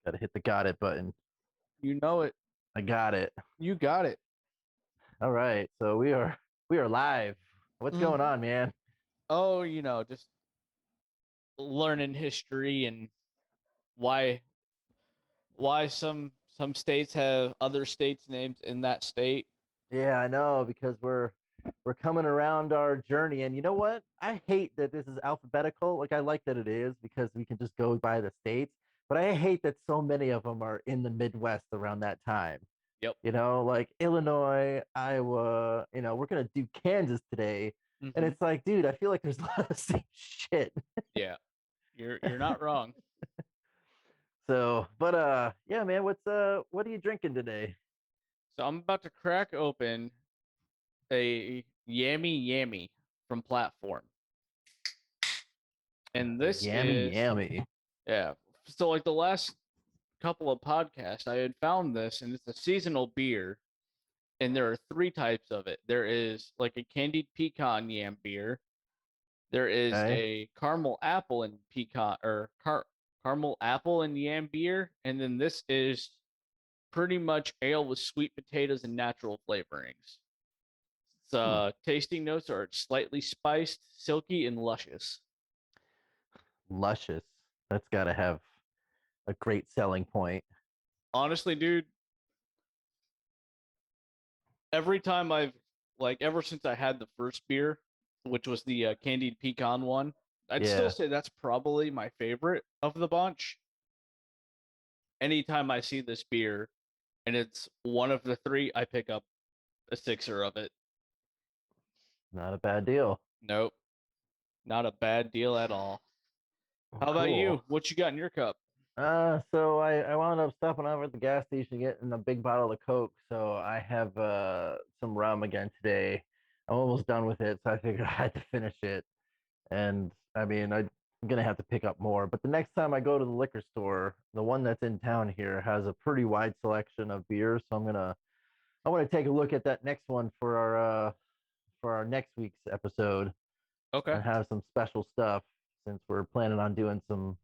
Gotta hit the got it button. You know it. I got it. You got it. All right. So we are live. What's going Mhm. on, man? Oh, just learning history and why some states have other states' names in that state. Yeah, I know because we're coming around our journey, and you know what? I hate that this is alphabetical. Like I like that it is because we can just go by the states, but I hate that so many of them are in the Midwest around that time. Yep. Like Illinois, Iowa. We're gonna do Kansas today, and Hmm. it's like, dude, I feel like there's a lot of the same shit. Yeah. You're not wrong. So, but yeah, man, what are you drinking today? So I'm about to crack open a yammy yammy from Platform. And this Yummy, is yummy. yeah. So like the last couple of podcasts I had found this and it's a seasonal beer and there are three types of it. There is like a candied pecan yam beer. There is Okay. a caramel apple and pecan or caramel apple and yam beer, and then this is pretty much ale with sweet potatoes and natural flavorings. Its Hmm. tasting notes are slightly spiced, silky, and luscious. Luscious. That's got to have a great selling point. Honestly, dude, every time I've like ever since I had the first beer, which was the candied pecan one, I'd still Yeah. say that's probably my favorite of the bunch. Anytime I see this beer and it's one of the three, I pick up a sixer of it. Not a bad deal. Nope, not a bad deal at all. Well, How about cool. you? What you got in your cup? So I wound up stopping over at the gas station getting a big bottle of Coke. So I have some rum again today. I'm almost done with it, so I figured I had to finish it. And I mean, I'm gonna have to pick up more. But the next time I go to the liquor store, the one that's in town here has a pretty wide selection of beers. So I want to take a look at that next one for our next week's episode Okay. and have some special stuff since we're planning on doing some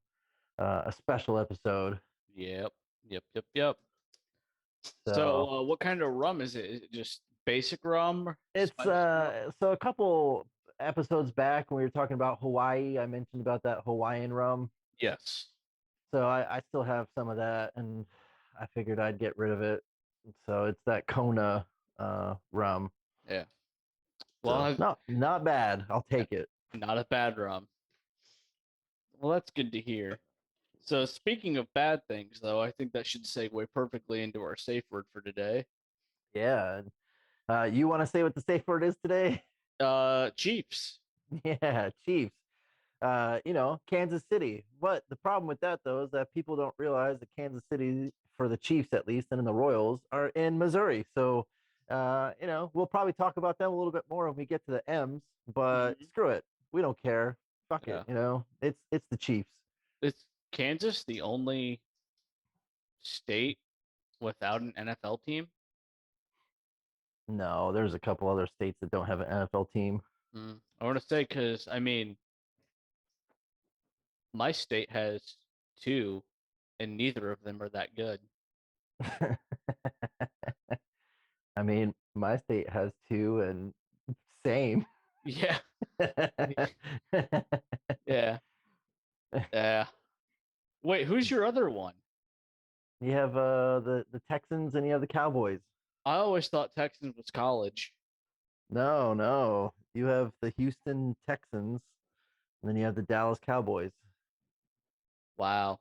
a special episode. Yep. Yep. Yep. Yep. So, So what kind of rum is it? Is it just basic rum, it's spiced rum? so a couple episodes back when we were talking about Hawaii, I mentioned about that Hawaiian rum. Yes. So I still have some of that, and I figured I'd get rid of it. So it's that Kona rum. Yeah. Well, So not bad. I'll take it. not a bad rum. Well, that's good to hear. So, speaking of bad things, though, I think that should segue perfectly into our safe word for today. Yeah. You want to say what the safe word is today? Chiefs. Yeah, Chiefs. Kansas City. But the problem with that though is that people don't realize that Kansas City, for the Chiefs at least, and in the Royals, are in Missouri. So, we'll probably talk about them a little bit more when we get to the M's. But Hmm. screw it, we don't care. Fuck it. Yeah. It's the Chiefs. Is Kansas the only state without an NFL team? No, there's a couple other states that don't have an NFL team. I want to say because I mean, my state has two, and neither of them are that good. I mean, my state has two, and same. Yeah, yeah, yeah. Wait, who's your other one? You have the Texans and you have the Cowboys. I always thought Texans was college. No, no. You have the Houston Texans and then you have the Dallas Cowboys. Wow.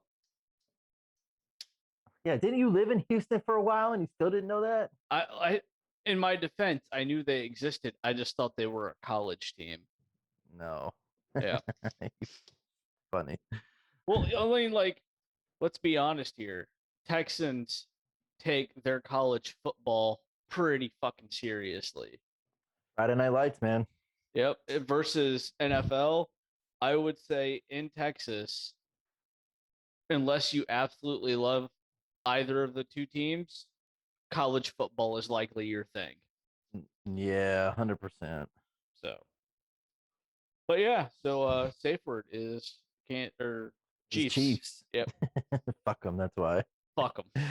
Yeah, didn't you live in Houston for a while and you still didn't know that? I, in my defense, I knew they existed. I just thought they were a college team. No. Yeah. Funny. Well, I mean, like, let's be honest here. Texans take their college football pretty fucking seriously. Friday Night Lights, man. Yep. Versus NFL, I would say in Texas, unless you absolutely love either of the two teams, college football is likely your thing. Yeah, 100%. So, but yeah, so safe word is can't or It's Chiefs. Chiefs. Yep. Fuck them. That's why. Fuck them.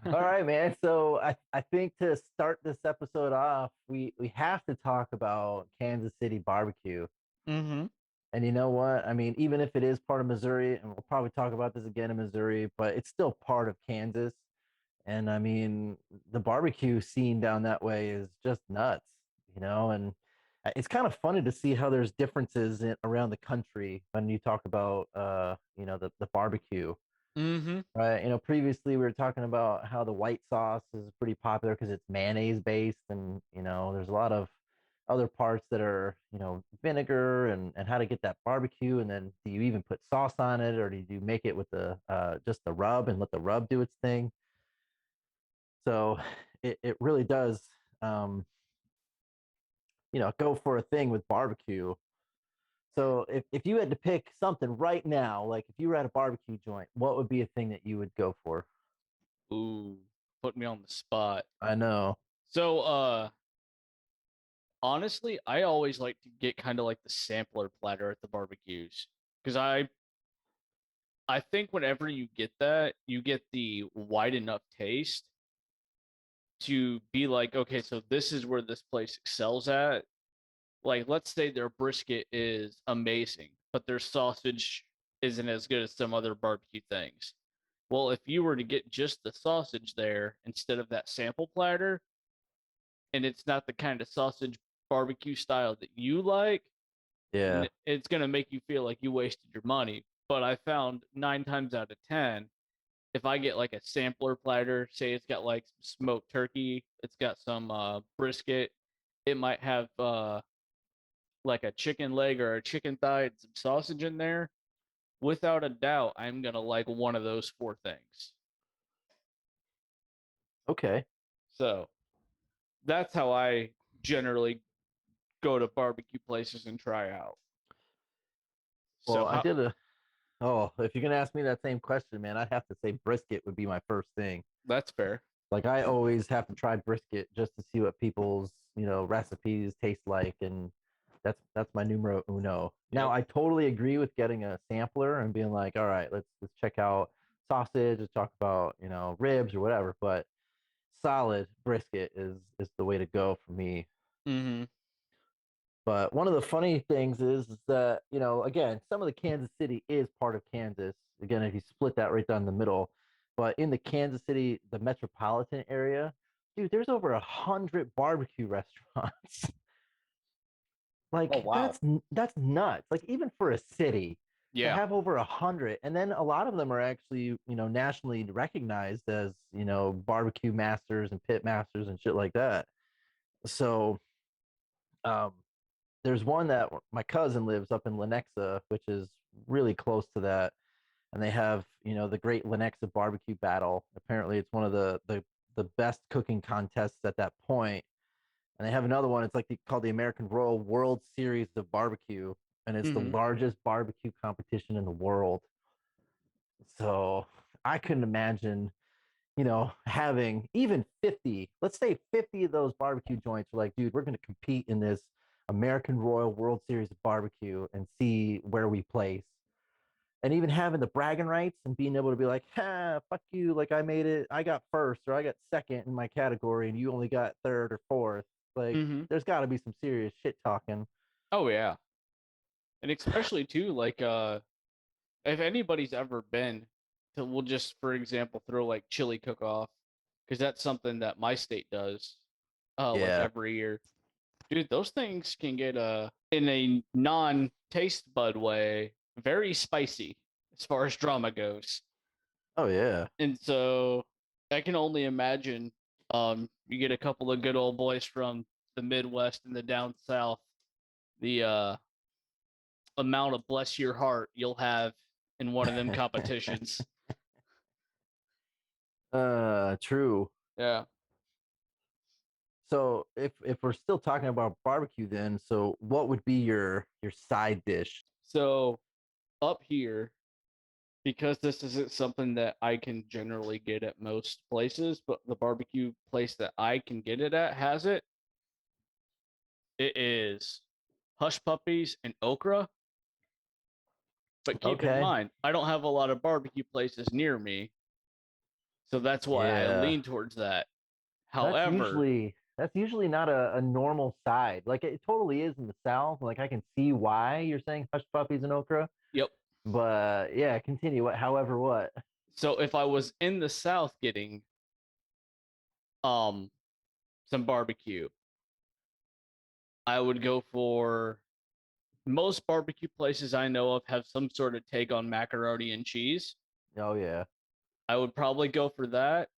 All right, man. So I think to start this episode off, we have to talk about Kansas City barbecue. Mm-hmm. And you know what? I mean, even if it is part of Missouri, and we'll probably talk about this again in Missouri, but it's still part of Kansas. And I mean, the barbecue scene down that way is just nuts, and it's kind of funny to see how there's differences around the country when you talk about, the barbecue. Mm-hmm. Right. Previously we were talking about how the white sauce is pretty popular because it's mayonnaise based, and there's a lot of other parts that are, vinegar and how to get that barbecue, and then do you even put sauce on it, or do you make it with the just the rub and let the rub do its thing? So it really does, um, go for a thing with barbecue. So if you had to pick something right now, like if you were at a barbecue joint, what would be a thing that you would go for? Ooh, put me on the spot. I know. So, honestly, I always like to get kind of like the sampler platter at the barbecues because I think whenever you get that, you get the wide enough taste to be like, okay, so this is where this place excels at. Like, let's say their brisket is amazing, but their sausage isn't as good as some other barbecue things. Well, if you were to get just the sausage there instead of that sample platter, and it's not the kind of sausage barbecue style that you like, Yeah. it's going to make you feel like you wasted your money. But I found 9 times out of 10, if I get like a sampler platter, say it's got like some smoked turkey, it's got some brisket, it might have like a chicken leg or a chicken thigh and some sausage in there. Without a doubt, I'm going to like one of those four things. Okay. So that's how I generally go to barbecue places and try out. So Well, I how did a. Oh, if you're gonna ask me that same question, man, I'd have to say brisket would be my first thing. that's fair. Like I always have to try brisket just to see what people's recipes taste like, and that's my numero uno. Now Yep. I totally agree with getting a sampler and being like, all right, let's check out sausage, let's talk about ribs or whatever, but solid brisket is the way to go for me. Mm-hmm. But one of the funny things is that, again, some of the Kansas City is part of Kansas. Again, if you split that right down the middle, but in the Kansas City, the metropolitan area, dude, there's over 100 barbecue restaurants. Oh Like wow. that's nuts. Like even for a city to Yeah. have over 100, and then a lot of them are actually nationally recognized as barbecue masters and pit masters and shit like that. So um, there's one that my cousin lives up in Lenexa, which is really close to that, and they have the Great Lenexa Barbecue Battle. Apparently, it's one of the best cooking contests at that point. And they have another one. It's like called the American Royal World Series of Barbecue, and it's the Mm-hmm. largest barbecue competition in the world. So I couldn't imagine having even 50, let's say 50 of those barbecue joints are like, dude, we're going to compete in this American Royal World Series of Barbecue and see where we place. And even having the bragging rights and being able to be like, fuck you, like I made it, I got first or I got second in my category and you only got third or fourth. Like, Mm-hmm. there's got to be some serious shit talking. Oh yeah. And especially too, like if anybody's ever been to, we'll just for example throw like chili cook off, because that's something that my state does like Yeah. every year. Dude, those things can get in a non taste bud way very spicy as far as drama goes. Oh, yeah. And so I can only imagine you get a couple of good old boys from the Midwest and the down south, the amount of bless your heart you'll have in one of them competitions. True. Yeah. So if we're still talking about barbecue, then so what would be your side dish? So up here, because this isn't something that I can generally get at most places, but the barbecue place that I can get it at has it. It is hush puppies and okra. But keep in Okay. mind, I don't have a lot of barbecue places near me, so that's why I Yeah. lean towards that. That's However, usually that's usually not a normal side. Like it totally is in the South. Like I can see why you're saying hush puppies and okra, yep. but yeah, continue. What, however, what? So if I was in the South getting um some barbecue, I would go for most barbecue places I know of have some sort of take on macaroni and cheese. Oh yeah. I would probably go for that.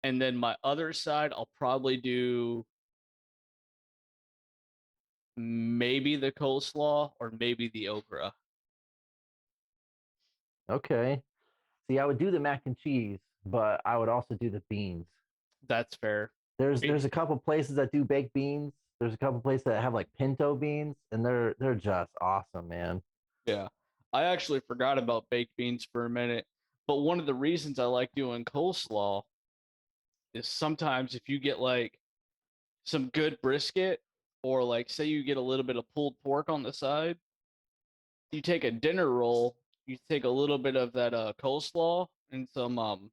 And then my other side, I'll probably do maybe the coleslaw or maybe the okra. Okay. See, I would do the mac and cheese, but I would also do the beans. That's fair. There's a couple places that do baked beans. There's a couple places that have like pinto beans, and they're just awesome, man. Yeah. I actually forgot about baked beans for a minute. But one of the reasons I like doing coleslaw is sometimes if you get like some good brisket or like say you get a little bit of pulled pork on the side, you take a dinner roll, you take a little bit of that coleslaw and some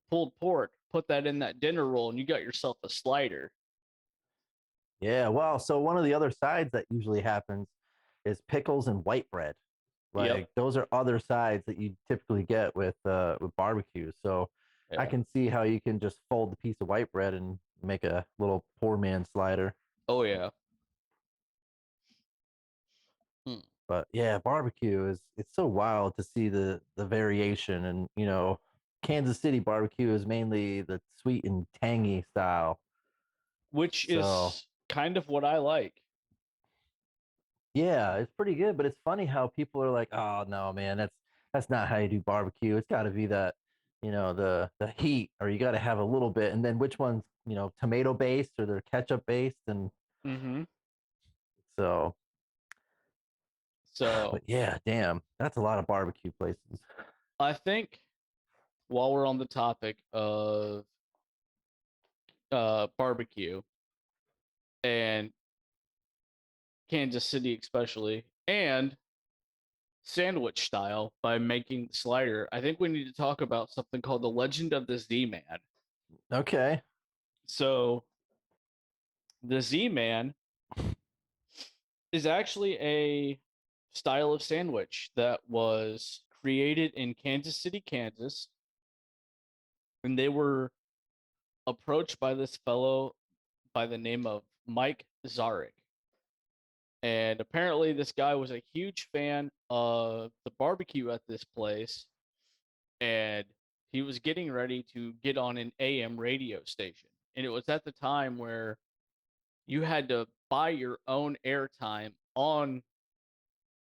pulled pork, put that in that dinner roll, and you got yourself a slider. Yeah, well, so one of the other sides that usually happens is pickles and white bread. Yep. Like those are other sides that you typically get with barbecue. So I Yeah. can see how you can just fold the piece of white bread and make a little poor man slider. Oh yeah. Hmm. But yeah, barbecue is it's so wild to see the variation, and Kansas City barbecue is mainly the sweet and tangy style. Which So is kind of what I like. yeah, it's pretty good, but it's funny how people are like, "Oh no, man, that's not how you do barbecue. It's got to be that, the heat, or you got to have a little bit, and then which one's, tomato based or they're ketchup based, and Mm-hmm. so, So but yeah, damn, that's a lot of barbecue places. I think while we're on the topic of barbecue and Kansas City especially, and sandwich style by making the slider, I think we need to talk about something called the Legend of the Z Man. Okay. So the Z Man is actually a style of sandwich that was created in Kansas City, Kansas, and they were approached by this fellow by the name of Mike Zarek. And apparently, this guy was a huge fan of the barbecue at this place, and he was getting ready to get on an AM radio station. And it was at the time where you had to buy your own airtime on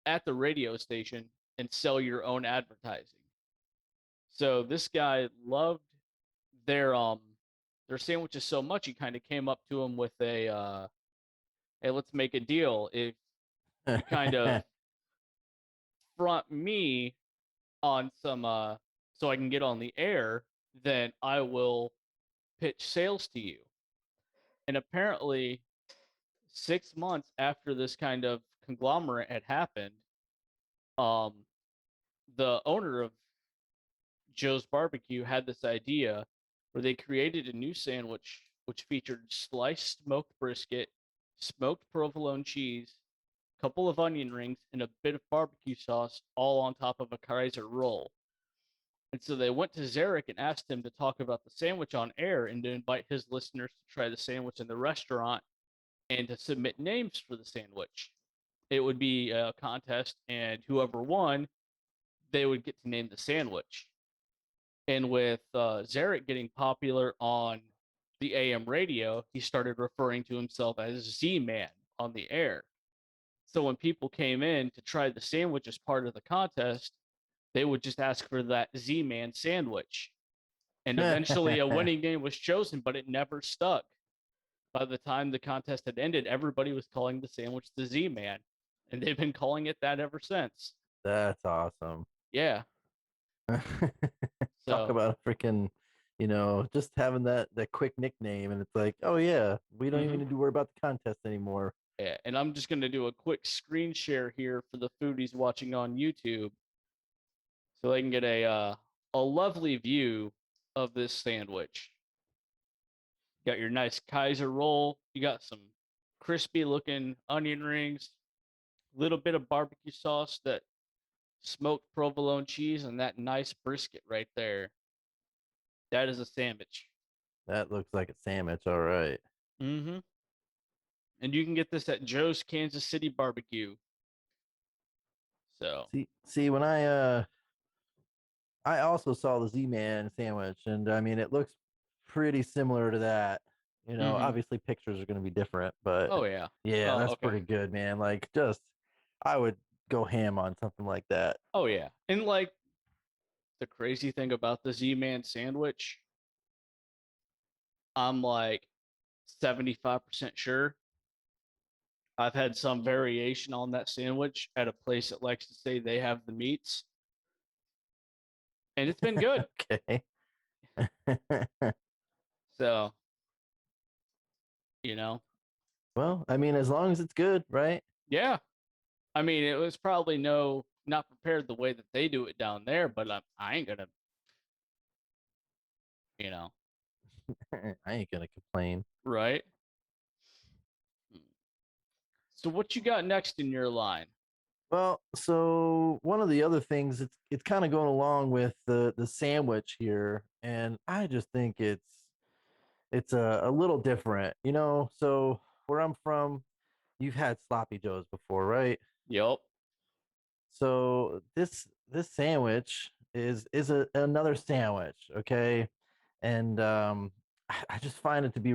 at the radio station and sell your own advertising. So this guy loved their um their sandwiches so much he kind of came up to him with a hey, let's make a deal. If you kind of front me on some so I can get on the air, then I will pitch sales to you. And apparently 6 months after this kind of conglomerate had happened, um the owner of Joe's Barbecue had this idea where they created a new sandwich which featured sliced smoked brisket, smoked provolone cheese, a couple of onion rings, and a bit of barbecue sauce, all on top of a Kaiser roll. And so they went to Zarek and asked him to talk about the sandwich on air and to invite his listeners to try the sandwich in the restaurant and to submit names for the sandwich. It would be a contest, and whoever won, they would get to name the sandwich. And with Zarek getting popular on the AM radio, he started referring to himself as Z Man on the air. So when people came in to try the sandwich as part of the contest, they would just ask for that Z Man sandwich. And eventually a winning name was chosen, but it never stuck. By the time the contest had ended, everybody was calling the sandwich the Z Man. And they've been calling it that ever since. That's awesome. Yeah. Talk So, about a freaking, just having that quick nickname, and it's like, oh yeah, we don't even mm-hmm. need to worry about the contest anymore. Yeah, and I'm just gonna do a quick screen share here for the foodies watching on YouTube, so they can get a lovely view of this sandwich. Got your nice Kaiser roll. You got some crispy looking onion rings, a little bit of barbecue sauce, that smoked provolone cheese, and that nice brisket right there. That is a sandwich. That looks like a sandwich, all right. Mm-hmm. And you can get this at Joe's Kansas City Barbecue. So, See, when I also saw the Z-Man sandwich, and I mean, it looks pretty similar to that. You know, mm-hmm. obviously pictures are going to be different, but Oh yeah. yeah, Oh that's okay. pretty good, man. Like, just I would go ham on something like that. Oh yeah. And like the crazy thing about the Z-Man sandwich, I'm like 75% sure I've had some variation on that sandwich at a place that likes to say they have the meats, and it's been good. Okay. So, you know, Well, I mean, as long as it's good, right? yeah. I mean, it was probably not prepared the way that they do it down there, but I ain't gonna, you know, I ain't gonna complain. right? So, what you got next in your line? Well, so one of the other things, it's kind of going along with the sandwich here, and I just think it's a little different, you know. So where I'm from, you've had sloppy joes before, right? Yup. So this sandwich is another sandwich, okay? And I just find it to be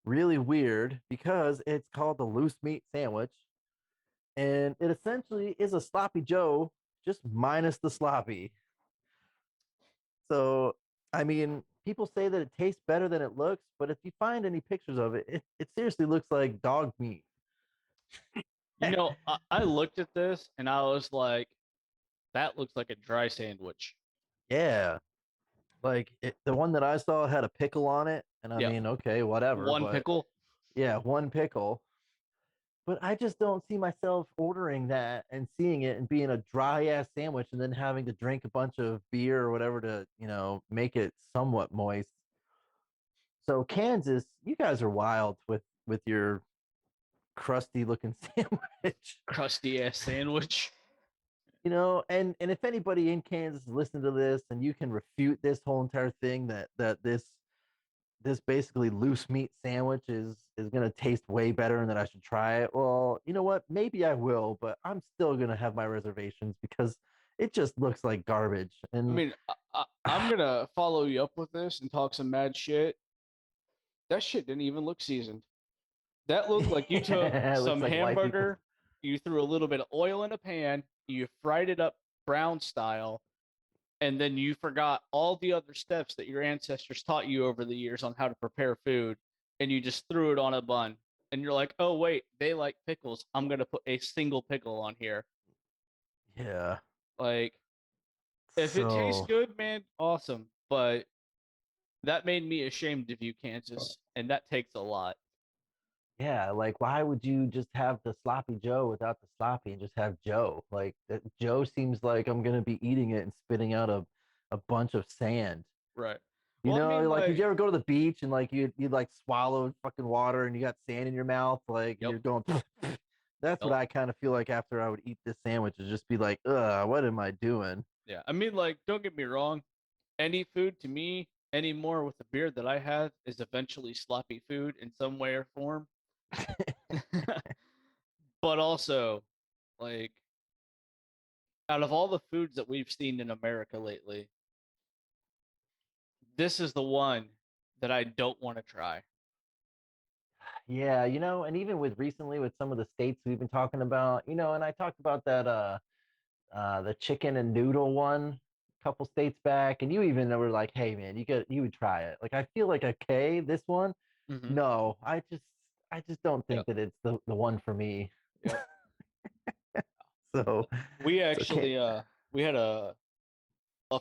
really weird because it's called the loose meat sandwich, and it essentially is a sloppy Joe, just minus the sloppy. So, I mean, people say that it tastes better than it looks, but if you find any pictures of it, it seriously looks like dog meat. You know, I looked at this and I was like, that looks like a dry sandwich. Yeah, like the one that I saw had a pickle on it, and I Yeah. mean, okay, whatever, One but pickle. yeah, one pickle. But I just don't see myself ordering that and seeing it and being a dry ass sandwich and then having to drink a bunch of beer or whatever to, you know, make it somewhat moist. So Kansas, you guys are wild with your crusty looking sandwich. Crusty ass sandwich. You know, and if anybody in Kansas is listening to this and you can refute this whole entire thing that this basically loose meat sandwich is going to taste way better and that I should try it. Well, you know what? Maybe I will, but I'm still going to have my reservations because it just looks like garbage. I And mean, I'm gonna follow you up with this and talk some mad shit. That shit didn't even look seasoned. That looked like you took it looks some like white people. hamburger, you threw a little bit of oil in a pan, you fried it up brown style, and then you forgot all the other steps that your ancestors taught you over the years on how to prepare food, and you just threw it on a bun. And you're like, oh wait, they like pickles. I'm gonna put a single pickle on here. Yeah. Like, if it tastes So, good, man, awesome. But that made me ashamed of you, Kansas, and that takes a lot. yeah, like why would you just have the sloppy Joe without the sloppy and just have Joe? Like Joe seems like I'm going to be eating it and spitting out a bunch of sand. Right. You Well, I know, mean, like did like, you ever go to the beach and like you like swallowed fucking water and you got sand in your mouth, like, and yep, you're going that's what yep, I kind of feel like after I would eat this sandwich is just be like, what am I doing? yeah. I mean, like, don't get me wrong. Any food to me anymore with the beer that I have is eventually sloppy food in some way or form. But also, like, out of all the foods that we've seen in America lately, this is the one that I don't want to try. Yeah, you know, and even with recently with some of the states we've been talking about, you know, and I talked about that the chicken and noodle one a couple states back, and you even were like, hey man, you would try it. Like I feel like okay, this one, Mm-hmm. no, I just don't think Yep. that it's the one for me. Yep. So We so can't. actually we had a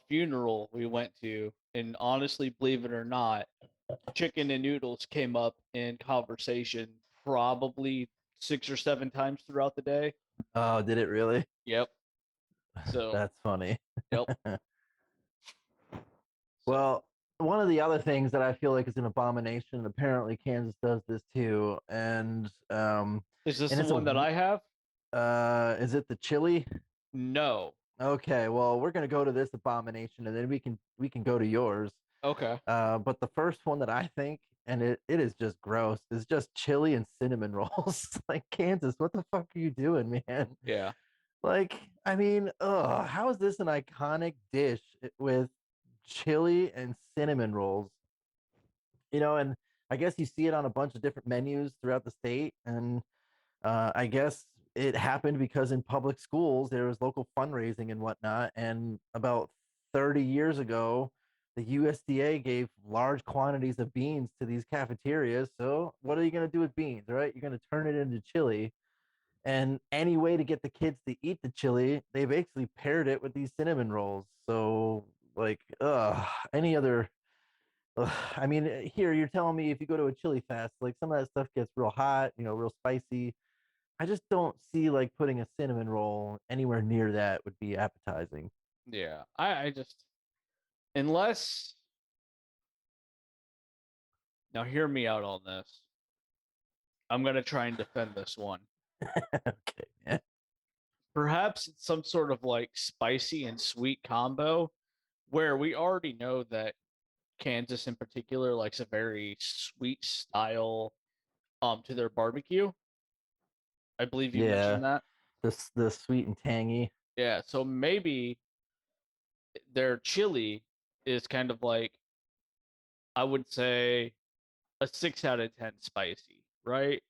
funeral we went to, and honestly, believe it or not, chicken and noodles came up in conversation probably 6 or 7 times throughout the day. Oh, did it really? Yep. So, That's funny. yep. So, Well, one of the other things that I feel like is an abomination, and apparently Kansas does this too, is this and the it's a one that I have? is it the chili? No. Okay, well, we're gonna go to this abomination, and then we can go to yours. Okay. But the first one that I think, and it is just gross, is just chili and cinnamon rolls. Like Kansas, what the fuck are you doing, man? Yeah. Like, I mean, how is this an iconic dish with chili and cinnamon rolls? And I guess you see it on a bunch of different menus throughout the state, and I guess it happened because in public schools there was local fundraising and whatnot. And about 30 years ago, the USDA gave large quantities of beans to these cafeterias. So what are you going to do with beans, right? You're going to turn it into chili. And any way to get the kids to eat the chili, they basically paired it with these cinnamon rolls. So, like, any other. I mean, here you're telling me if you go to a chili fest, like some of that stuff gets real hot, real spicy. I just don't see like putting a cinnamon roll anywhere near that would be appetizing. Yeah. I just, unless, now hear me out on this. I'm going to try and defend this one. Okay, man. Perhaps it's some sort of like spicy and sweet combo where we already know that Kansas in particular likes a very sweet style to their barbecue. I believe you Yeah, mentioned that. the sweet and tangy. Yeah, so maybe their chili is kind of like, I would say, a 6 out of 10 spicy, right?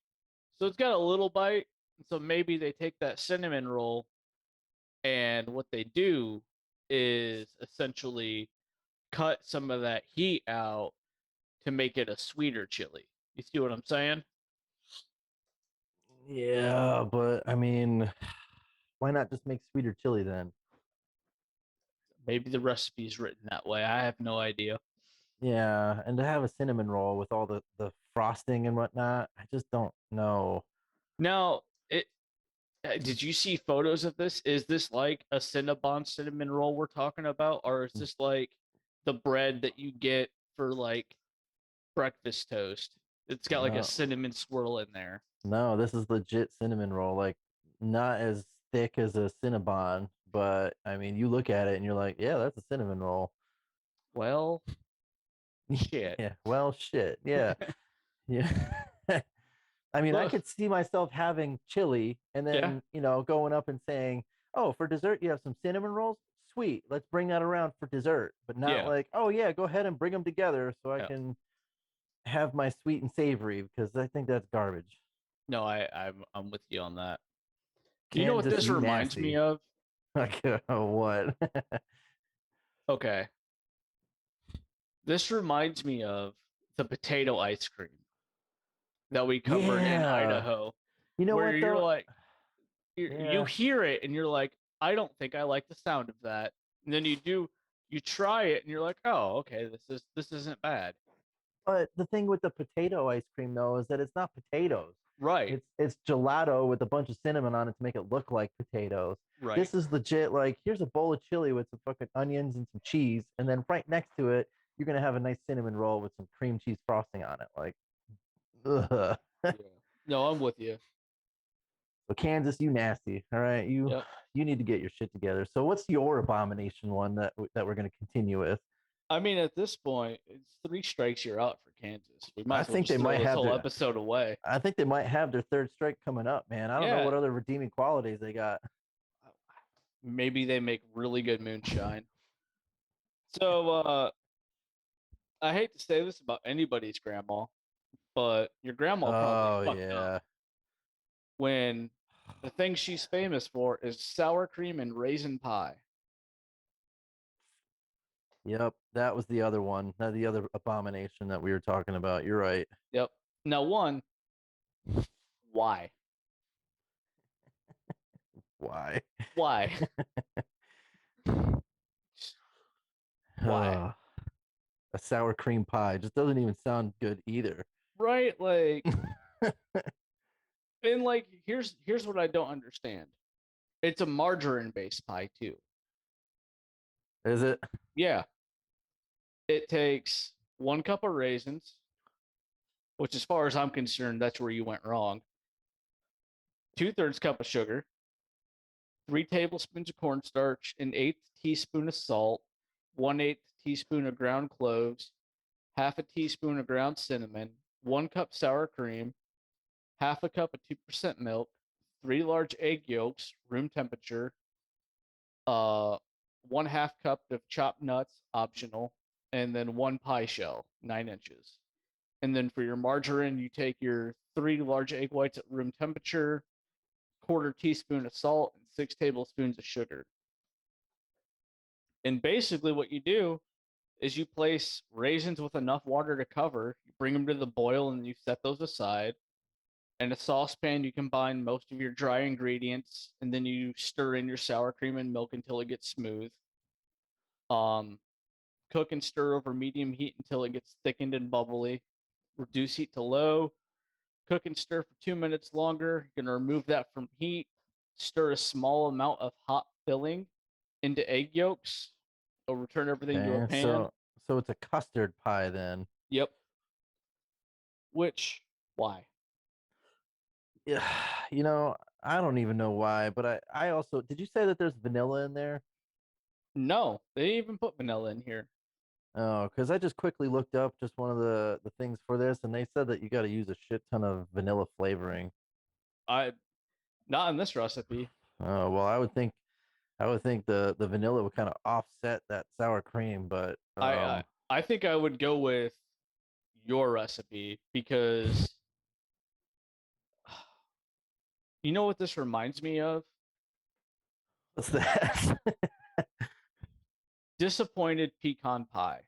So it's got a little bite. So maybe they take that cinnamon roll and what they do is essentially cut some of that heat out to make it a sweeter chili. You see what I'm saying? Yeah, but I mean, why not just make sweeter chili then? Maybe the recipe is written that way. I have no idea. Yeah, and to have a cinnamon roll with all the frosting and whatnot, I just don't know. Now, did you see photos of this? Is this like a Cinnabon cinnamon roll we're talking about, or is this like the bread that you get for like breakfast toast? It's got like a No, cinnamon swirl in there. no, this is legit cinnamon roll. Like not as thick as a Cinnabon, but I mean, you look at it and you're like, yeah, that's a cinnamon roll. Well, shit. Yeah, well, shit. Yeah, yeah. I mean, I Look, could see myself having chili and yeah, then, going up and saying, "Oh, for dessert, you have some cinnamon rolls? Sweet. Let's bring that around for dessert." But not yeah, like, "Oh, yeah, go ahead and bring them together so I yeah. can have my sweet and savory," because I think that's garbage. No, I'm with you on that. You know what Kansas, this you reminds me nasty. of? Like, what? Okay, this reminds me of the potato ice cream that we covered in Yeah. Idaho, You know where what, you're though? like, you Yeah. hear it and you're like, I don't think I like the sound of that. And then you try it and you're like, oh, okay, this isn't bad. But the thing with the potato ice cream though is that it's not potatoes. Right, It's gelato with a bunch of cinnamon on it to make it look like potatoes. right. This is legit like here's a bowl of chili with some fucking onions and some cheese, and then right next to it, you're gonna have a nice cinnamon roll with some cream cheese frosting on it. Like, ugh. Yeah. No, I'm with you. So Kansas, you nasty. All right, you Yep. you need to get your shit together. So what's your abomination one that we're gonna continue with? I mean, at this point, it's 3 strikes you're out for Kansas. We might I as well think just they throw might this have whole their episode away. I think they might have their third strike coming up, man. I don't know Yeah, what other redeeming qualities they got. maybe they make really good moonshine. So, I hate to say this about anybody's grandma, but your grandma probably Oh fucked up yeah. when the thing she's famous for is sour cream and raisin pie. Yep, that was the other one. The other abomination that we were talking about. You're right. Yep. Now, one, why? Why? Why? Why? A sour cream pie just doesn't even sound good either. Right? Like, And like, here's what I don't understand. It's a margarine based pie too. Is it? Yeah, it takes 1 cup of raisins, which, as far as I'm concerned, that's where you went wrong. 2/3 cup of sugar, 3 tablespoons of cornstarch, an eighth teaspoon of salt, 1/8 teaspoon of ground cloves, half a teaspoon of ground cinnamon, 1 cup sour cream, half a cup of 2% milk, 3 large egg yolks, room temperature, uh, 1/2 cup of chopped nuts, optional, and then 1 pie shell, 9 inches. And then for your margarine, you take your 3 large egg whites at room temperature, quarter teaspoon of salt, and 6 tablespoons of sugar. And basically, what you do is you place raisins with enough water to cover, you bring them to the boil, and you set those aside. In a saucepan, you combine most of your dry ingredients, and then you stir in your sour cream and milk until it gets smooth. Um, Cook and stir over medium heat until it gets thickened and bubbly. Reduce heat to low. Cook and stir for 2 minutes longer. You're gonna remove that from heat. Stir a small amount of hot filling into egg yolks. So return everything to a Okay, pan. so it's a custard pie then. Yep. Which, why? Yeah, you know, I don't even know why, but I also did you say that there's vanilla in there? No, they didn't even put vanilla in here. Oh, because I just quickly looked up just one of the things for this, and they said that you got to use a shit ton of vanilla flavoring. I Not in this recipe. Oh, well, I would think the vanilla would kind of offset that sour cream, but I, I I think I would go with your recipe because you know what this reminds me of? what's that? Disappointed pecan pie.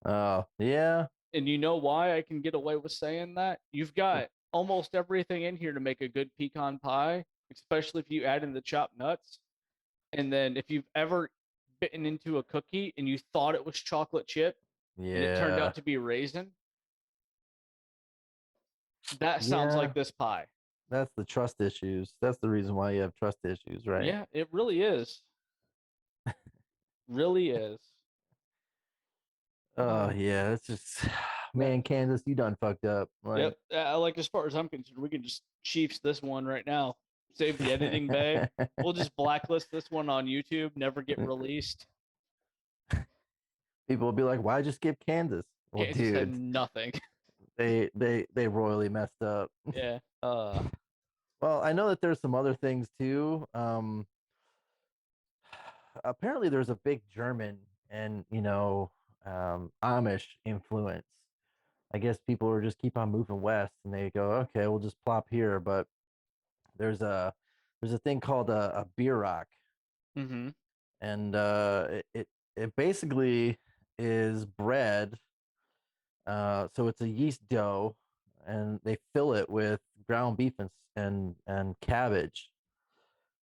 Oh, yeah. And you know why I can get away with saying that? You've got almost everything in here to make a good pecan pie, especially if you add in the chopped nuts. And then if you've ever bitten into a cookie and you thought it was chocolate chip and it turned Yeah. out to be raisin, that sounds Yeah. like this pie. That's the trust issues. That's the reason why you have trust issues, right? Yeah, it really is. Really is. Oh, yeah. It's just, Yeah. man, Kansas, you done fucked up. Yep. Like, Like, as far as I'm concerned, we can just Chiefs this one right now. Save the editing bay. We'll just blacklist this one on YouTube. Never get released. people will be like, why just skip Kansas? Well, Kansas had dude, nothing. they royally messed up. Yeah. Well, I know that there's some other things too. Apparently there's a big German and Amish influence. I guess people are just keep on moving west and they go, okay, we'll just plop here. But there's a there's a thing called a beer rock, Mm-hmm. and it basically is bread. So it's a yeast dough, and they fill it with ground beef and cabbage.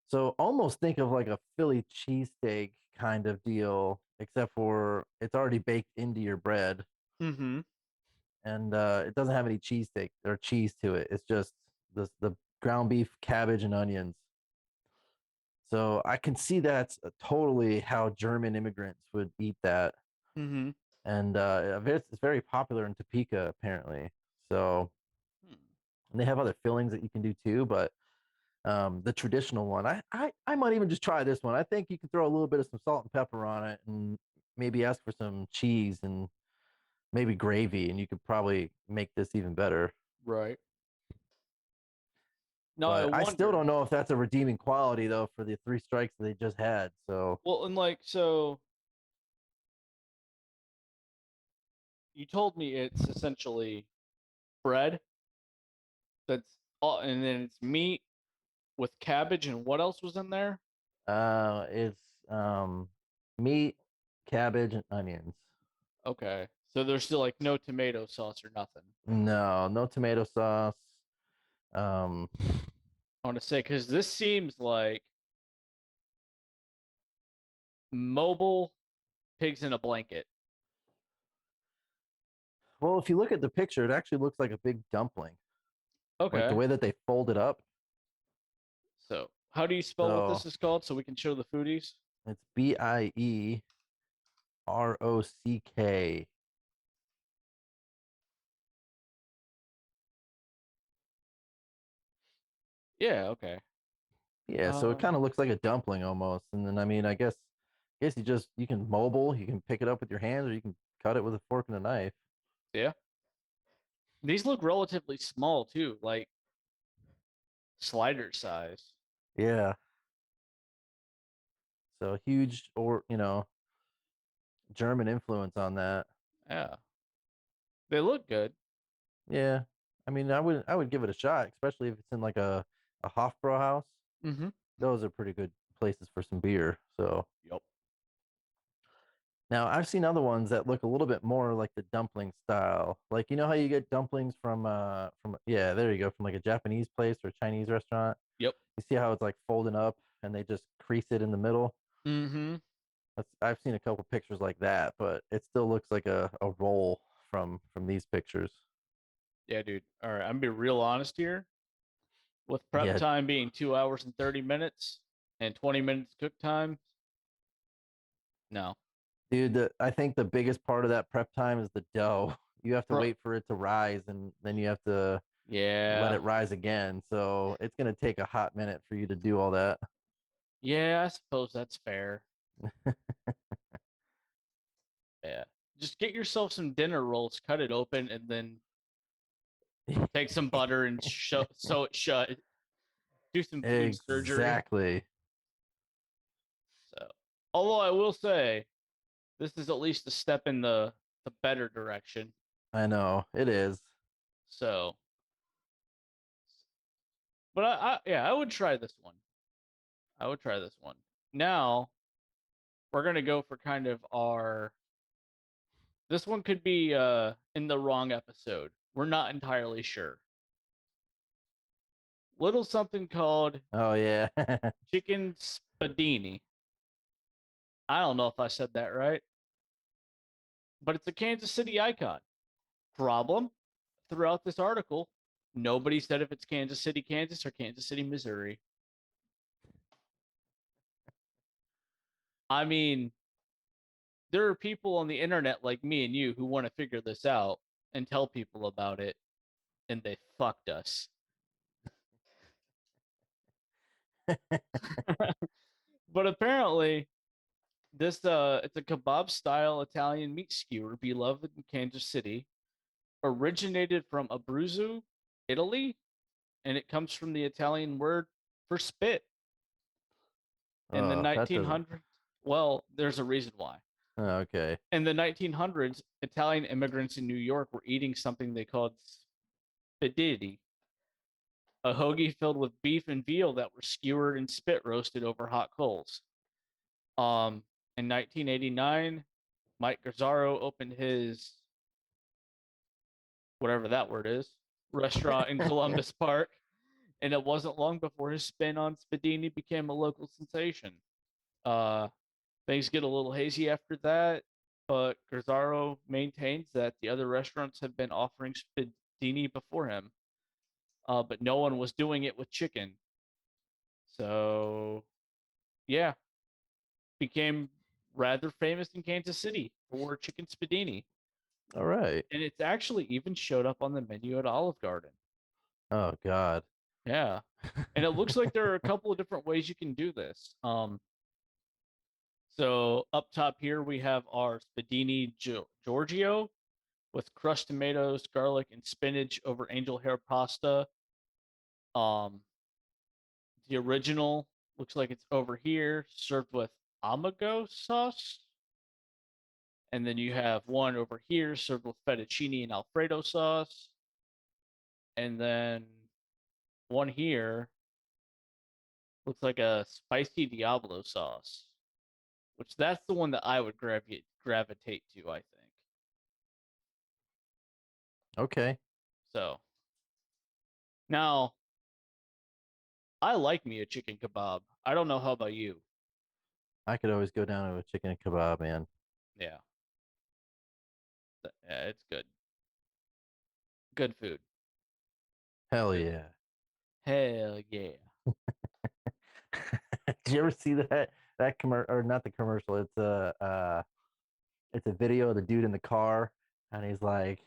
So almost think of like a Philly cheesesteak kind of deal, except for it's already baked into your bread, Mm-hmm. and it doesn't have any cheesesteak or cheese to it. It's just the ground beef, cabbage, and onions. So I can see that's totally how German immigrants would eat that, Mm-hmm. and it's very popular in Topeka apparently. So and they have other fillings that you can do too, but the traditional one, I might even just try this one. I think you can throw a little bit of some salt and pepper on it, and maybe ask for some cheese and maybe gravy, and you could probably make this even better. Right. Now I But I still wonder. don't know if that's a redeeming quality though for the three strikes that they just had. So Well, and like, so you told me it's essentially bread that's all, and then it's meat with cabbage, and what else was in there? it's meat, cabbage, and onions. Okay. So there's still like no tomato sauce or nothing. No, no tomato sauce. Um, I want to say because this seems like mobile pigs in a blanket. well, if you look at the picture, it actually looks like a big dumpling. like the Okay. way that they fold it up. So, how do you spell what So this is called so we can show the foodies? it's Bierock. Yeah, okay. Yeah, so it kind Um, of looks like a dumpling almost. And then I mean, I guess you can mobile, you can pick it up with your hands, or you can cut it with a fork and a knife. yeah. These look relatively small too, like slider size. Yeah. So huge, or German influence on that. Yeah. They look good. Yeah. I mean, I would give it a shot, especially if it's in like a Hofbräu house. Mm-hmm. Those are pretty good places for some beer. So Yep. now I've seen other ones that look a little bit more like the dumpling style. Like how you get dumplings from yeah, there you go, from like a Japanese place or a Chinese restaurant. Yep. You see how it's like folding up and they just crease it in the middle. Mm-hmm. I've seen a couple pictures like that, but it still looks like a roll from these pictures. Yeah, dude. All right, I'm gonna be real honest here. With prep Yeah, time being 2 hours and 30 minutes and 20 minutes cook time, no. dude, I think the biggest part of that prep time is the dough. You have to Bro, wait for it to rise, and then you have to let yeah. it rise again. So it's gonna take a hot minute for you to do all that. Yeah, I suppose that's fair. Yeah. Just get yourself some dinner rolls, cut it open, and then take some butter and sew it shut. Do some food surgery. Exactly. So, although I will say, this is at least a step in the better direction. I know it is. So, but yeah, I would try this one. I would try this one. Now we're gonna go for kind of our. This one could be in the wrong episode. We're not entirely sure. Little something called Oh yeah. chicken spadini. I don't know if I said that right, but it's a Kansas City icon. Problem throughout this article, nobody said if it's Kansas City, Kansas or Kansas City, Missouri. I mean, there are people on the internet like me and you who want to figure this out and tell people about it, and they fucked us. But apparently, this it's a kebab style Italian meat skewer beloved in Kansas City, originated from Abruzzo, Italy, and it comes from the Italian word for spit. In the Oh, that doesn't. 1900s, well, there's a reason why. Oh, okay. In the 1900s, Italian immigrants in New York were eating something they called spaghetti, a hoagie filled with beef and veal that were skewered and spit roasted over hot coals. Um, in 1989, Mike Gazzaro opened his whatever that word is restaurant in Columbus Park, and it wasn't long before his spin on Spadini became a local sensation. Uh, Things get a little hazy after that, but Gazzaro maintains that the other restaurants have been offering Spadini before him, but no one was doing it with chicken. So, yeah, became rather famous in Kansas City for chicken Spadini. All right. And it's actually even showed up on the menu at Olive Garden. Oh God. Yeah. And it looks like there are a couple of different ways you can do this. So up top here we have our Spadini Giorgio with crushed tomatoes, garlic, and spinach over angel hair pasta. Um, the original looks like it's over here, served with amago sauce. And then you have one over here served with fettuccine and Alfredo sauce. And then one here looks like a spicy Diablo sauce, which that's the one that I would gravitate to, I think. Okay. So now I like me a chicken kebab. I don't know how about you. I could always go down to a chicken kebab, man. Yeah, yeah, it's good. Good food. Hell yeah. Hell yeah. Did you ever see that commercial, or not the commercial? It's a video of the dude in the car, and he's like,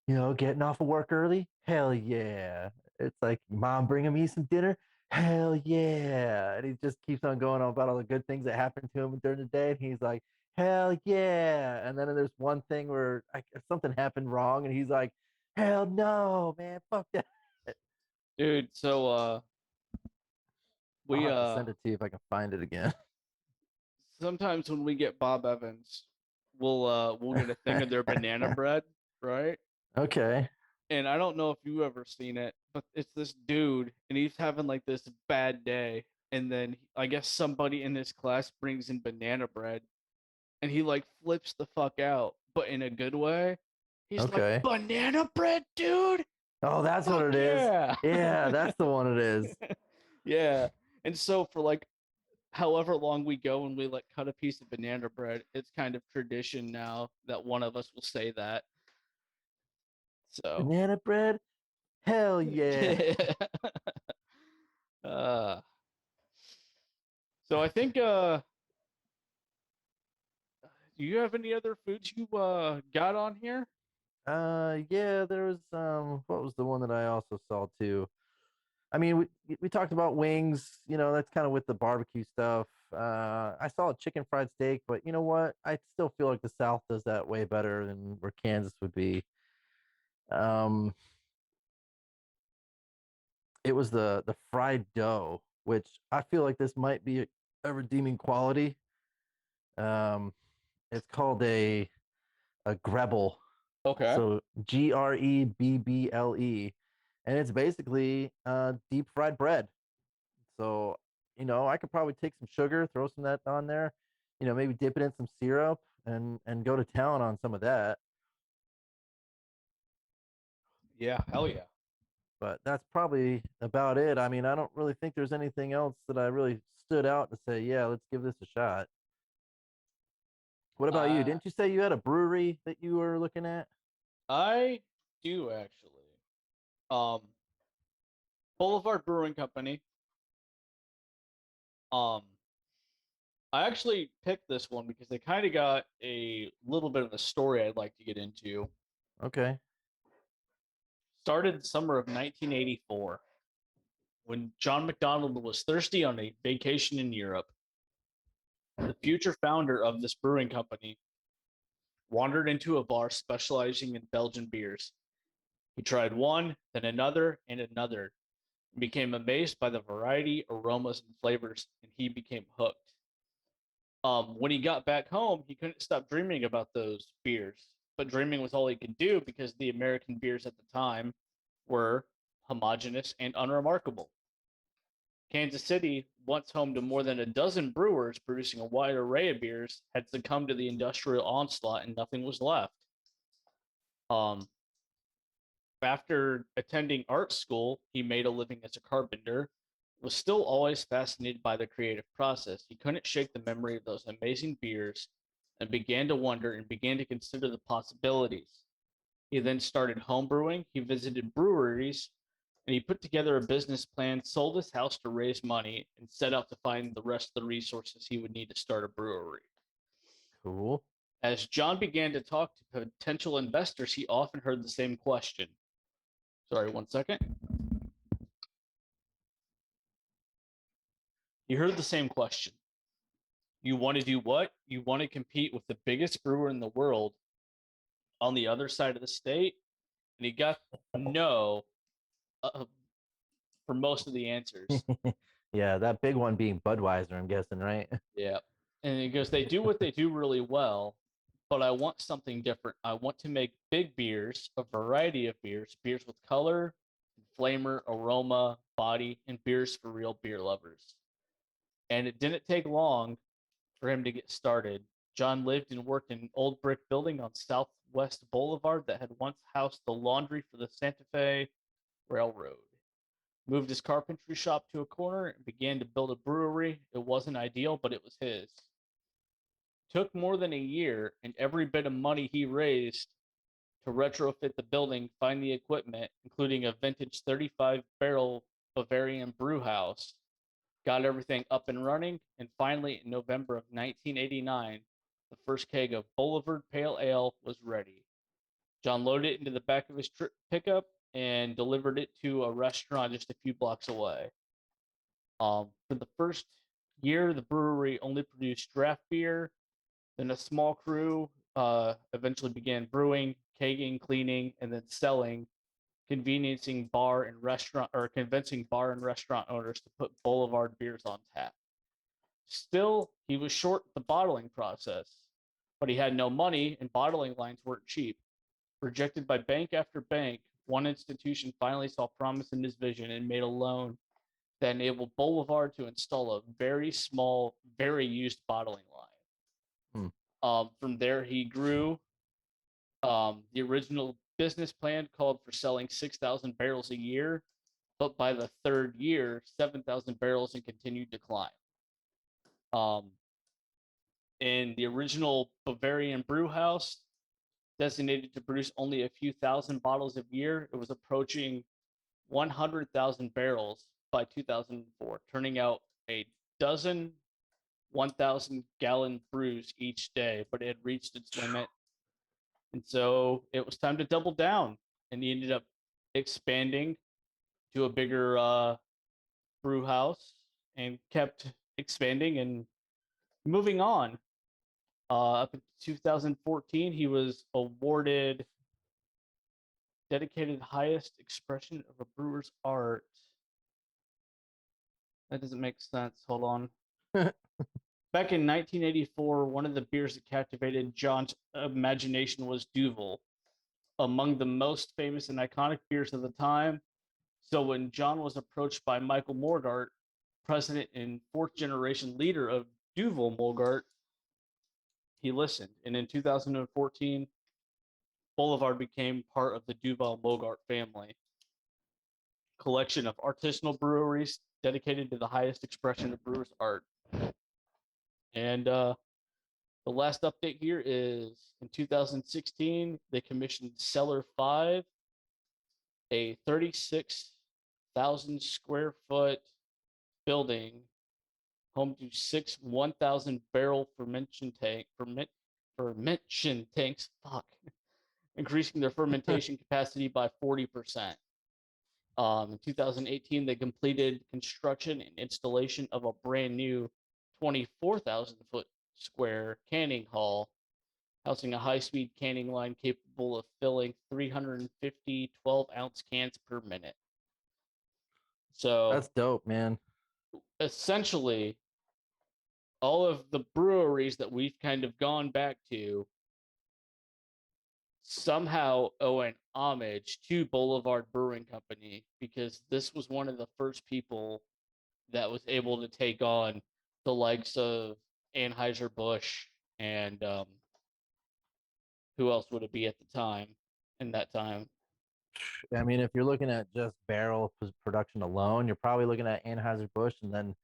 getting off of work early. Hell yeah! It's like, mom bringing me some dinner. Hell yeah! And he just keeps on going on about all the good things that happened to him during the day, and he's like, hell yeah! And then there's one thing where something happened wrong, and he's like, hell no, man, fuck that. Dude, so I'll we have to send it to you if I can find it again. sometimes when we get Bob Evans, we'll get a thing of their banana bread, right? Okay. And I don't know if you ever seen it, but it's this dude and he's having like this bad day, and then I guess somebody in his class brings in banana bread, and he like flips the fuck out, but in a good way. He's like, Okay. banana bread, dude? Oh, that's what Fuck it is. yeah. Yeah, that's the one it is. Yeah. And so for like however long we go and we like cut a piece of banana bread, it's kind of tradition now that one of us will say that. So Banana bread? Hell yeah. uh so I think do you have any other foods you got on here? Yeah, there was what was the one that I also saw too? I mean, we talked about wings, that's kind of with the barbecue stuff. I saw a chicken fried steak, but you know what? I still feel like the South does that way better than where Kansas would be. Um, it was the fried dough, which I feel like this might be a redeeming quality. Um, it's called a grebel. Okay. So Grebble, and it's basically deep fried bread. So I could probably take some sugar, throw some of that on there, maybe dip it in some syrup and go to town on some of that. Yeah, hell yeah. But that's probably about it. I mean, I don't really think there's anything else that I really stood out to say, yeah, let's give this a shot. What about you? Uh Didn't you say you had a brewery that you were looking at? I do actually. Um Boulevard Brewing Company. Um I actually picked this one because they kind of got a little bit of a story I'd like to get into. Okay. Started the summer of 1984 when John McDonald was thirsty on a vacation in Europe. The future founder of this brewing company wandered into a bar specializing in Belgian beers. He tried one, then another, and another, and became amazed by the variety, aromas, and flavors, and he became hooked. When he got back home, he couldn't stop dreaming about those beers, but dreaming was all he could do because the American beers at the time were homogeneous and unremarkable. Kansas City, once home to more than a dozen brewers producing a wide array of beers, had succumbed to the industrial onslaught and nothing was left. Um, After attending art school, he made a living as a carpenter, was still always fascinated by the creative process. He couldn't shake the memory of those amazing beers and began to wonder and began to consider the possibilities. He then started homebrewing. He visited breweries and he put together a business plan, sold his house to raise money, and set out to find the rest of the resources he would need to start a brewery. Cool. As John began to talk to potential investors, he often heard the same question. Sorry, 1 second. He heard the same question. You want to do what? You want to compete with the biggest brewer in the world on the other side of the state? And he got no uh, for most of the answers. Yeah, that big one being Budweiser, I'm guessing, right? Yeah. And he goes, they do what they do really well, but I want something different. I want to make big beers, a variety of beers, beers with color, flavor, aroma, body, and beers for real beer lovers. And it didn't take long for him to get started. John lived and worked in an old brick building on Southwest Boulevard that had once housed the laundry for the Santa Fe Railroad. Moved his carpentry shop to a corner and began to build a brewery. It wasn't ideal, but it was his. Took more than a year, and every bit of money he raised to retrofit the building, find the equipment, including a vintage 35 barrel Bavarian brew house, got everything up and running, and finally, in November of 1989, the first keg of Boulevard Pale Ale was ready. John loaded it into the back of his pickup and delivered it to a restaurant just a few blocks away. For the first year, the brewery only produced draft beer. Then a small crew eventually began brewing, kegging, cleaning, and then selling, conveniencing bar and restaurant or convincing bar and restaurant owners to put Boulevard beers on tap. Still, he was short the bottling process, but he had no money and bottling lines weren't cheap. Rejected by bank after bank, one institution finally saw promise in his vision and made a loan that enabled Boulevard to install a very small, very used bottling line. From there, he grew. The original business plan called for selling 6,000 barrels a year, but by the third year, 7,000 barrels and continued to climb. In the original Bavarian brew house, designated to produce only a few thousand bottles a year, it was approaching 100,000 barrels by 2004, turning out a dozen 1,000 gallon brews each day, but it had reached its limit. And so it was time to double down. And he ended up expanding to a bigger brew house and kept expanding and moving on. Up in 2014, he was awarded dedicated highest expression of a brewer's art. That doesn't make sense. Hold on. Back in 1984, one of the beers that captivated John's imagination was Duvel, among the most famous and iconic beers of the time. So when John was approached by Michael Morgart, president and fourth generation leader of Duvel Morgart, he listened. And in 2014, Boulevard became part of the Duvel Morgart family, collection of artisanal breweries dedicated to the highest expression of brewers' art. And the last update here is in 2016, they commissioned Cellar 5, a 36,000 square foot building home to 6 1,000 barrel fermentation tanks. Fuck. Increasing their fermentation capacity by 40%. In 2018, they completed construction and installation of a brand new 24,000 foot square canning hall, housing a high-speed canning line capable of filling 350 12-ounce cans per minute. So That's dope, man. essentially, all of the breweries that we've kind of gone back to somehow owe an homage to Boulevard Brewing Company, because this was one of the first people that was able to take on the likes of Anheuser-Busch and who else would it be at the time, in that time? I mean, if you're looking at just barrel production alone, you're probably looking at Anheuser-Busch and then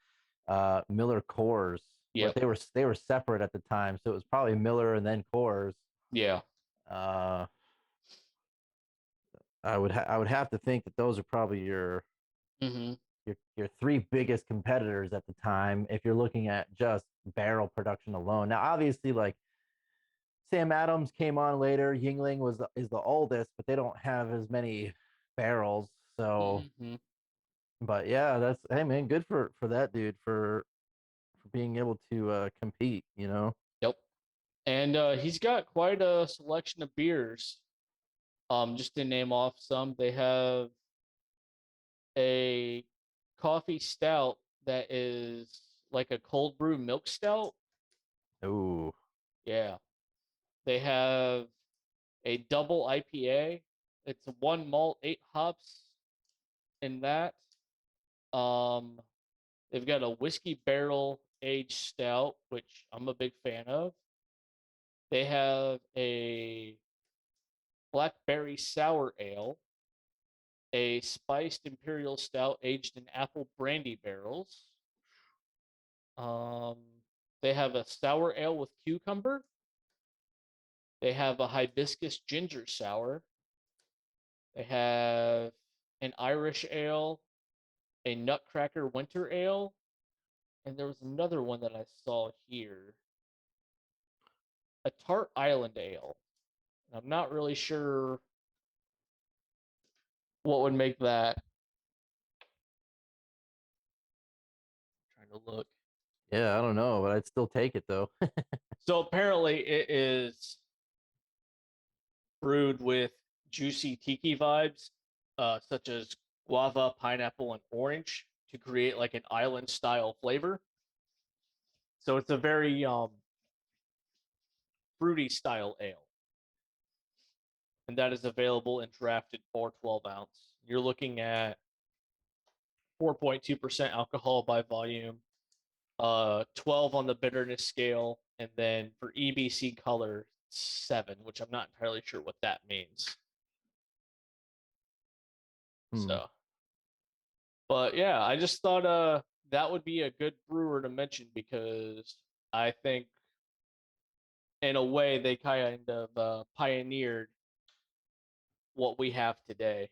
Miller Coors. But Yep. they were separate at the time, so it was probably Miller and then Coors. Yeah. Uh, I would have to think that those are probably Mm-hmm. your three biggest competitors at the time if you're looking at just barrel production alone. Now, obviously, like Sam Adams came on later. Yingling is the oldest, but they don't have as many barrels. So, Mm-hmm. but yeah, that's hey man, good for that dude for being able to compete. You know. Yep. And he's got quite a selection of beers. Just to name off some, they have a coffee stout that is like a cold brew milk stout. Ooh. Yeah. They have a double IPA. It's a one malt, 8 hops in that. Um, they've got a whiskey barrel aged stout, which I'm a big fan of. They have a blackberry sour ale, a spiced imperial stout aged in apple brandy barrels. Um, they have a sour ale with cucumber, They have a hibiscus ginger sour. They have an Irish ale, a Nutcracker winter ale, and there was another one that I saw here, a Tart Island ale. And I'm not really sure what would make that. I'm trying to look. Yeah, I don't know, but I'd still take it though. So apparently it is brewed with juicy tiki vibes, such as guava, pineapple, and orange to create like an island style flavor. So it's a very fruity style ale. And that is available in drafted 412 ounce. You're looking at 4.2% alcohol by volume, 12 on the bitterness scale, and then for EBC color, 7, which I'm not entirely sure what that means. So, but yeah, I just thought that would be a good brewer to mention because I think in a way they kind of pioneered what we have today.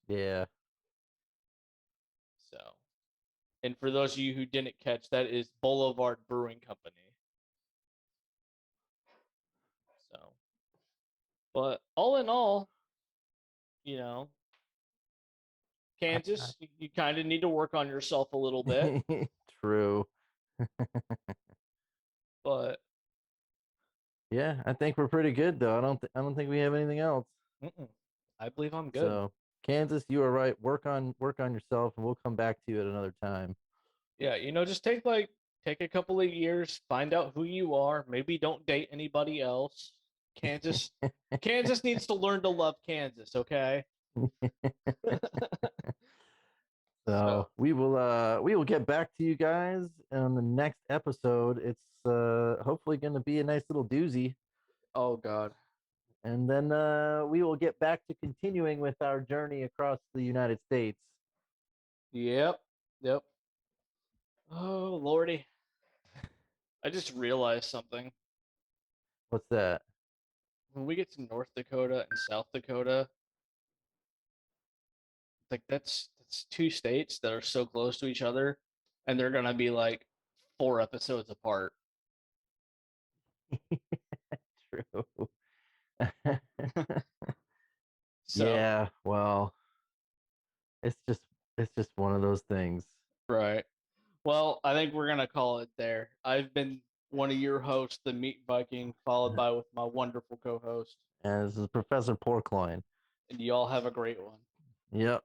Yeah. So, and for those of you who didn't catch, that is Boulevard Brewing Company. So, but all in all, you know, Kansas, you kind of need to work on yourself a little bit. True. But yeah, I think we're pretty good though. I don't think we have anything else. I believe I'm good. So, Kansas, you are right. Work on yourself, and we'll come back to you at another time. Yeah, just take a couple of years, find out who you are. Maybe don't date anybody else. Kansas, Kansas needs to learn to love Kansas. Okay. So we will get back to you guys on the next episode. It's hopefully going to be a nice little doozy. Oh God. And then we will get back to continuing with our journey across the United States. Yep. Yep. Oh Lordy. I just realized something. What's that? When we get to North Dakota and South Dakota, like that's two states that are so close to each other, and they're gonna be like 4 episodes apart. True. So Yeah, well, it's just it's just one of those things. right. Well, I think we're gonna call it there. I've been one of your hosts, the Meat Viking, followed by with my wonderful co-host. And this is Professor Porkloin. And y'all have a great one. Yep.